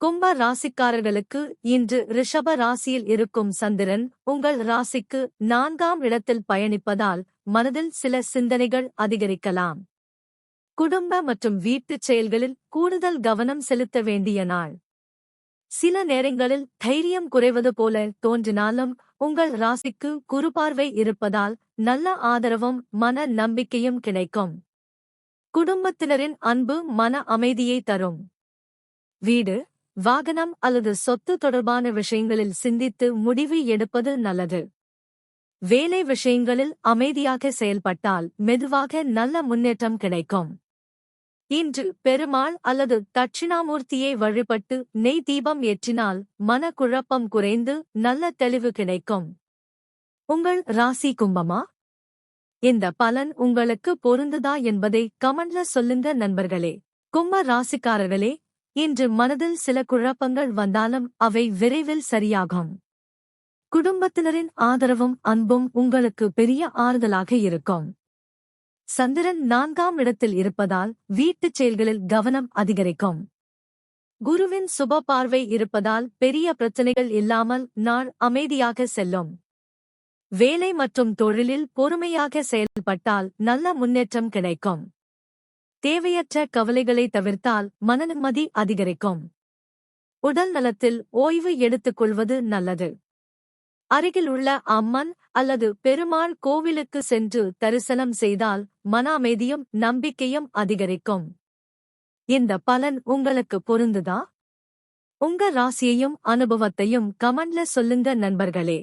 கும்ப ராசிக்காரர்களுக்கு இன்று ரிஷப ராசியில் இருக்கும் சந்திரன் உங்கள் ராசிக்கு 4ஆம் இடத்தில் பயணிப்பதால் மனதில் சில சிந்தனைகள் அதிகரிக்கலாம். குடும்ப மற்றும் வீட்டுச் செயல்களில் கூடுதல் கவனம் செலுத்த வேண்டிய நாள். சில நேரங்களில் தைரியம் குறைவது போல தோன்றினாலும் உங்கள் ராசிக்கு குருபார்வை இருப்பதால் நல்ல ஆதரவும் மன நம்பிக்கையும் கிடைக்கும். குடும்பத்தினரின் அன்பு மன அமைதியை தரும். வீடு, வாகனம் அல்லது சொத்து தொடர்பான விஷயங்களில் சிந்தித்து முடிவு எடுப்பது நல்லது. வேலை விஷயங்களில் அமைதியாக செயல்பட்டால் மெதுவாக நல்ல முன்னேற்றம் கிடைக்கும். இன்று பெருமாள் அல்லது தட்சிணாமூர்த்தியை வழிபட்டு நெய் தீபம் ஏற்றினால் மனக்குழப்பம் குறைந்து நல்ல தெளிவு கிடைக்கும். உங்கள் ராசி கும்பமா? இந்த பலன் உங்களுக்கு பொருந்துதா என்பதை கமெண்ட்ல சொல்லுங்க நண்பர்களே. கும்ப ராசிக்காரர்களே, இன்று மனதில் சில குழப்பங்கள் வந்தாலும் அவை விரைவில் சரியாகும். குடும்பத்தினரின் ஆதரவும் அன்பும் உங்களுக்கு பெரிய ஆறுதலாக இருக்கும். சந்திரன் 4ஆம் இடத்தில் இருப்பதால் வீட்டுச் செயல்களில் கவனம் அதிகரிக்கும். குருவின் சுப பார்வை இருப்பதால் பெரிய பிரச்சனைகள் இல்லாமல் நாள் அமைதியாக செல்லும். வேலை மற்றும் தொழிலில் பொறுமையாக செயல்பட்டால் நல்ல முன்னேற்றம் கிடைக்கும். தேவையற்ற கவலைகளை தவிர்த்தால் மனநிம்மதி அதிகரிக்கும். உடல் நலத்தில் ஓய்வு எடுத்துக்கொள்வது நல்லது. அருகில் உள்ள அம்மன் அல்லது பெருமாள் கோவிலுக்கு சென்று தரிசனம் செய்தால் மன அமைதியும் நம்பிக்கையும் அதிகரிக்கும். இந்த பலன் உங்களுக்கு பொருந்துதா? உங்க ராசியையும் அனுபவத்தையும் கமெண்ட்ல சொல்லுங்க நண்பர்களே.